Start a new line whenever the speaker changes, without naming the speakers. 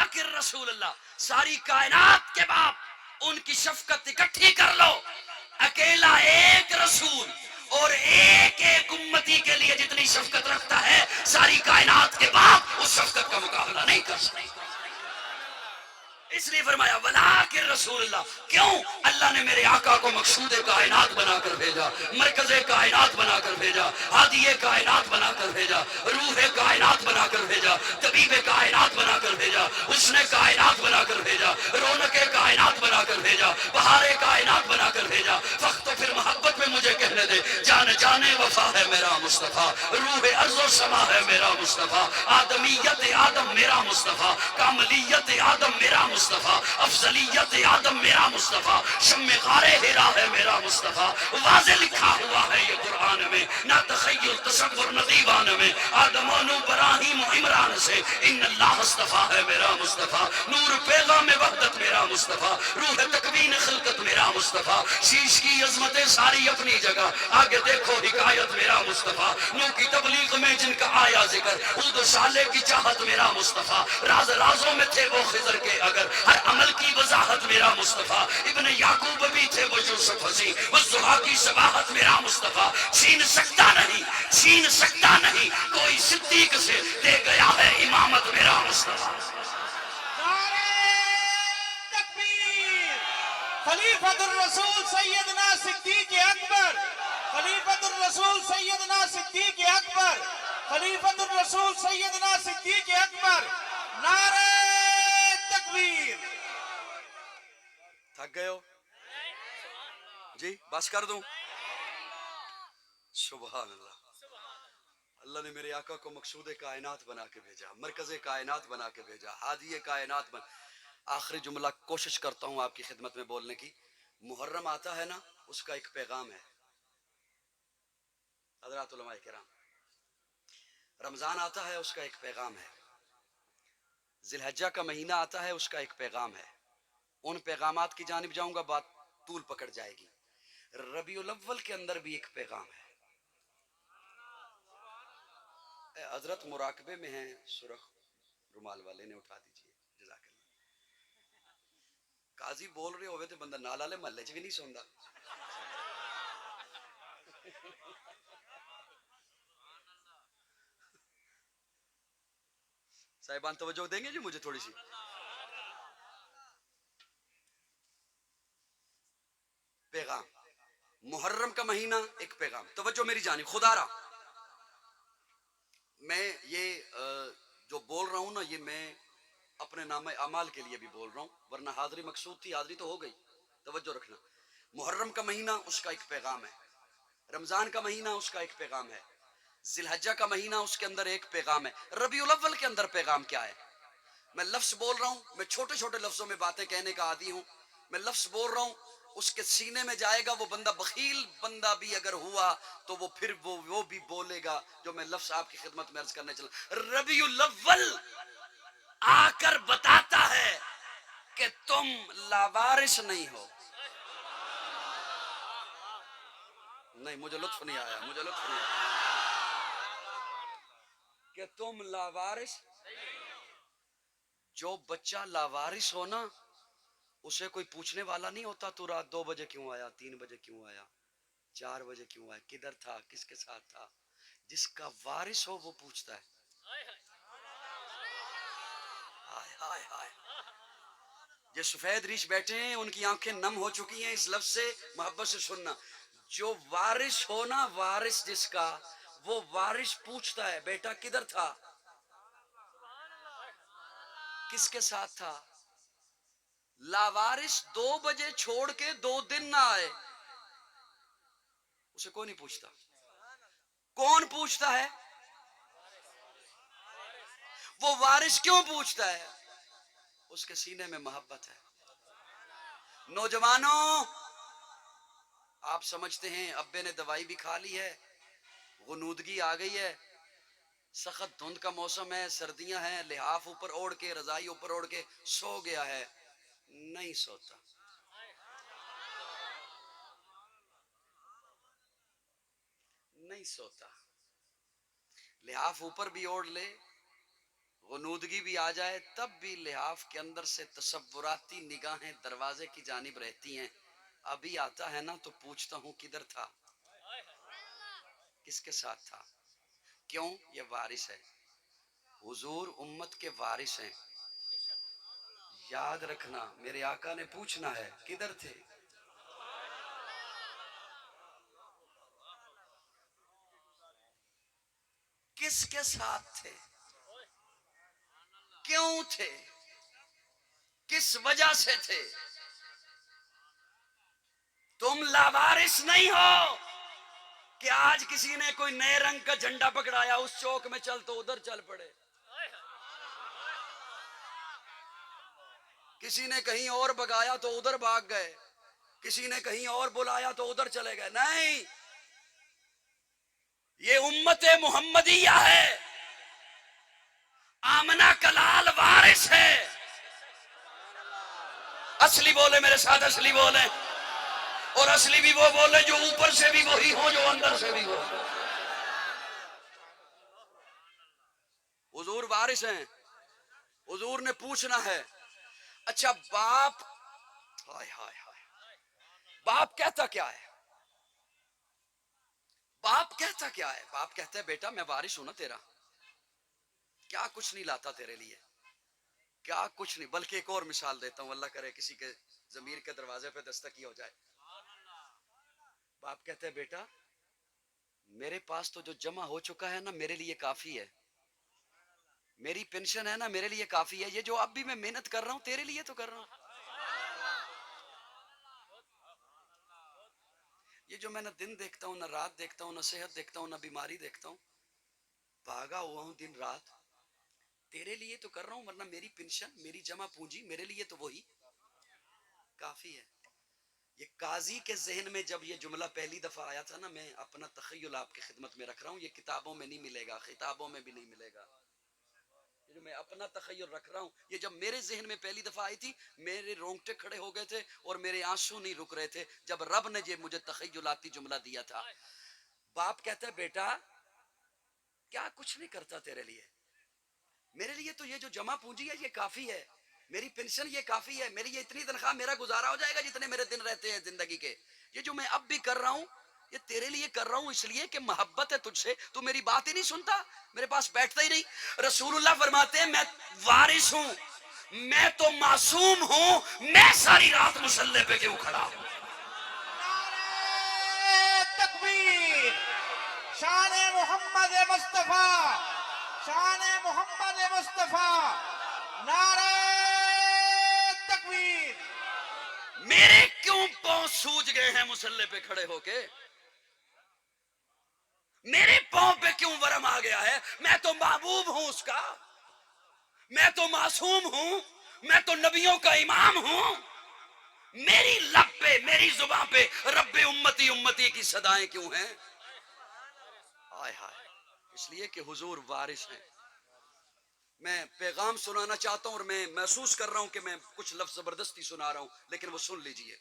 ولکن رسول اللہ، ساری کائنات کے باپ ان کی شفقت اکٹھی کر لو، اکیلا ایک رسول اور ایک ایک امتی کے لیے جتنی شفقت رکھتا ہے ساری کائنات کے باپ اس شفقت کا مقابلہ نہیں کر سکتے۔ اس لیے فرمایا ولکن رسول اللہ، کیوں؟ اللہ نے میرے آقا کو مقصود کائنات بنا کر بھیجا، مرکز کائنات بنا کر بھیجا، ہادی کائنات بنا کر بھیجا، روح کائنات بنا کر بھیجا، طبیب کائنات بنا کر بھیجا، حسن کائنات بنا کر بھیجا، رونق کائنات بنا کر بھیجا، بہار کائنات بنا کر بھیجا۔ وقت تو پھر محبت میں مجھے کہنے دے، جان جانے وفا ہے میرا مصطفیٰ، روح ارض و سما ہے میرا مصطفیٰ، آدمیت آدم میرا مصطفیٰ، کاملیت آدم میرا مصطفیٰ، افضلیت آدم میرا مصطفیٰ، شم غار ہرا ہے میرا مصطفیٰ، واضح لکھا ہوا ہے یہ قرآن میں، نہ تخیل تصور نہ دیوان میں، آدم و نو ابراہیم و عمران سے ان اللہ اصطفیٰ ہے میرا مصطفیٰ، نور پیغام وحدت میرا مصطفیٰ، روح تکوین خلقت میرا مصطفیٰ، شیش کی عظمتیں ساری اپنی جگہ، آگے دیکھو حکایت میرا مصطفیٰ، نو کی تبلیغ میں جن کا آیا ذکر، عود و صالح کی چاہت میرا مصطفیٰ، راز رازوں میں تھے وہ خضر کے اگر، ہر عمل کی وضاحت میرا مصطفیٰ، ابن یعقوب بھی تھے وہ یوسف حسین، والضحیٰ کی شباہت میرا مصطفیٰ، چھین سکتا نہیں کوئی صدیق سے، دے گیا ہے امامت میرا مصطفیٰ۔
خلیفۃ الرسول سیدنا صدیق اکبر، خلیفۃ الرسول سیدنا صدیق اکبر، خلیفۃ الرسول سیدنا صدیق اکبر، نعرہ تکبیر۔
تھک گئے ہو جی؟ بس کر دوں؟ سبحان اللہ۔ اللہ نے میرے آقا کو مقصود کائنات بنا کے بھیجا، مرکز کائنات بنا کے بھیجا، ہادی کائنات بنا۔ آخری جملہ کوشش کرتا ہوں آپ کی خدمت میں بولنے کی۔ محرم آتا ہے نا، اس کا ایک پیغام ہے حضرات علماء کرام، رمضان آتا ہے اس کا ایک پیغام ہے، ذی الحجہ کا مہینہ آتا ہے اس کا ایک پیغام ہے۔ ان پیغامات کی جانب جاؤں گا بات طول پکڑ جائے گی۔ ربیع الاول کے اندر بھی ایک پیغام ہے۔ اے حضرت مراقبے میں ہیں، سرخ رومال والے نے اٹھا دیجئے، جزاک اللہ۔ قاضی بول رہے ہوئے تو بندہ نال والے محلے چ بھی نہیں سوندا۔ صاحبان توجہ دیں گے جی مجھے تھوڑی سی؟ پیغام محرم کا مہینہ ایک پیغام، توجہ میری جانب خدا را۔ میں یہ جو بول رہا ہوں نا، یہ میں اپنے نام اعمال کے لیے بھی بول رہا ہوں، ورنہ حاضری مقصود تھی، حاضری تو ہو گئی۔ توجہ رکھنا، محرم کا مہینہ اس کا ایک پیغام ہے، رمضان کا مہینہ اس کا ایک پیغام ہے، ذی الحجہ کا مہینہ اس کے اندر ایک پیغام ہے، ربیع الاول کے اندر پیغام کیا ہے؟ میں لفظ بول رہا ہوں، میں چھوٹے چھوٹے لفظوں میں باتیں کہنے کا عادی ہوں، میں لفظ بول رہا ہوں، اس کے سینے میں جائے گا، وہ بندہ بخیل بندہ بھی اگر ہوا تو وہ پھر وہ بھی بولے گا جو میں لفظ آپ کی خدمت میں عرض کرنے چلا۔ ربیع الاول آ کر بتاتا ہے کہ تم لاوارث نہیں ہو۔ نہیں، مجھے لطف نہیں آیا، مجھے لطف نہیں آیا کہ تم لاوارث۔ جو بچہ لاوارث ہو نا، اسے کوئی پوچھنے والا نہیں ہوتا تو رات 2 بجے کیوں آیا، 3 بجے کیوں آیا، 4 بجے کیوں آیا، کدھر تھا، کس کے ساتھ تھا۔ جس کا وارث ہو وہ پوچھتا ہے۔ ہائے ہائے ہائے، یہ سفید ریش بیٹھے ہیں، ان کی آنکھیں نم ہو چکی ہیں اس لفظ سے، محبت سے سننا۔ جو وارث ہو نا، وارث جس کا، وہ وارث پوچھتا ہے بیٹا کدھر تھا، کس کے ساتھ تھا۔ لاوارث 2 بجے چھوڑ کے 2 دن نہ آئے، اسے کوئی نہیں پوچھتا۔ کون پوچھتا ہے؟ وہ وارث کیوں پوچھتا ہے؟ اس کے سینے میں محبت ہے۔ نوجوانوں، آپ سمجھتے ہیں ابے نے دوائی بھی کھا لی ہے، غنودگی آ گئی ہے، سخت دھند کا موسم ہے، سردیاں ہیں، لحاف اوپر اوڑھ کے، رضائی اوپر اوڑھ کے سو گیا ہے۔ نہیں سوتا۔ نہیں سوتا، لحاف اوپر بھی اوڑھ لے، غنودگی بھی آ جائے تب بھی لحاف کے اندر سے تصوراتی نگاہیں دروازے کی جانب رہتی ہیں. ابھی آتا ہے نا تو پوچھتا ہوں کدھر تھا, کس کے ساتھ تھا. کیوں؟ یہ وارث ہے. حضور امت کے وارث ہیں. یاد رکھنا میرے آقا نے پوچھنا ہے کدھر تھے. کس کے ساتھ تھے, کیوں تھے, کس وجہ سے تھے. تم لاوارث نہیں ہو کہ آج کسی نے کوئی نئے رنگ کا جھنڈا پکڑایا اس چوک میں چل تو ادھر چل پڑے, کسی نے کہیں اور بگایا تو ادھر بھاگ گئے, کسی نے کہیں اور بلایا تو ادھر چلے گئے. نہیں, یہ امت محمدیہ ہے. آمنہ کلال وارث ہے. اصلی بولے میرے ساتھ, اصلی بولے, اور اصلی بھی وہ بولے جو اوپر سے بھی وہی ہو جو اندر سے بھی ہو. حضور وارث ہیں. حضور نے پوچھنا ہے. اچھا باپ, ہائے ہائے ہائے, باپ کہتا کیا ہے, باپ کہتا کیا ہے. باپ کہتا ہے بیٹا میں وارث ہوں نا تیرا, کیا کچھ نہیں لاتا تیرے لیے, کیا کچھ نہیں. بلکہ ایک اور مثال دیتا ہوں, اللہ کرے کسی کے ضمیر کے دروازے پہ دستک ہی ہو جائے. باپ کہتا ہے بیٹا میرے پاس تو جو جمع ہو چکا ہے نا میرے لیے کافی ہے, میری پینشن ہے نا میرے لیے کافی ہے. یہ جو اب بھی میں محنت کر رہا ہوں تیرے لیے تو کر رہا ہوں. یہ جو میں نہ دن دیکھتا ہوں, نہ رات دیکھتا ہوں, نہ صحت دیکھتا ہوں, نہ بیماری دیکھتا ہوں, بھاگا ہوا ہوں دن رات, تیرے لیے تو کر رہا ہوں. ورنہ میری پینشن, میری جمع پونجی میرے لیے تو وہی کافی ہے. یہ قاضی کے ذہن میں جب یہ جملہ پہلی دفعہ آیا تھا نا, میں اپنا تخیل آپ کی خدمت میں رکھ رہا ہوں, یہ کتابوں میں نہیں ملے گا, خطابوں میں بھی نہیں ملے گا. یہ جو میں اپنا تخیل رکھ رہا ہوں, یہ جب میرے ذہن میں پہلی دفعہ آئی تھی میرے رونگٹے کھڑے ہو گئے تھے اور میرے آنسو نہیں رک رہے تھے جب رب نے یہ مجھے تخیلاتی جملہ دیا تھا. باپ کہتا ہے بیٹا کیا کچھ نہیں کرتا تیرے لیے, میرے لیے تو یہ جو جمع پونجی ہے یہ کافی ہے, میری پینشن یہ کافی ہے, میری یہ اتنی تنخواہ میرا گزارا ہو جائے گا جتنے میرے دن رہتے ہیں زندگی کے. یہ جو میں اب بھی کر رہا ہوں یہ تیرے لیے کر رہا ہوں اس لیے کہ محبت ہے تجھ سے, تو میری بات ہی نہیں سنتا, میرے پاس بیٹھتا ہی نہیں. رسول اللہ فرماتے ہیں میں وارث ہوں, میں تو معصوم ہوں, میں ساری رات مصلی پہ کیوں کھڑا ہوں.
نعرہ تکبیر, شان محمد مصطفیٰ, شان محمد مصطفیٰ, نعرہ تکبیر.
میرے کیوں پاؤں سوج گئے ہیں مصلی پہ کھڑے ہو کے, میرے پاؤں پہ کیوں ورم آ گیا ہے. میں تو محبوب ہوں اس کا, میں تو معصوم ہوں, میں تو نبیوں کا امام ہوں, میری لب پہ میری زبان پہ رب امتی امتی کی صدائیں کیوں ہیں. ہائے ہائے, اس لیے کہ حضور وارث ہیں. میں پیغام سنانا چاہتا ہوں اور میں محسوس کر رہا ہوں کہ میں کچھ لفظ زبردستی سنا رہا ہوں, لیکن وہ سن لیجئے.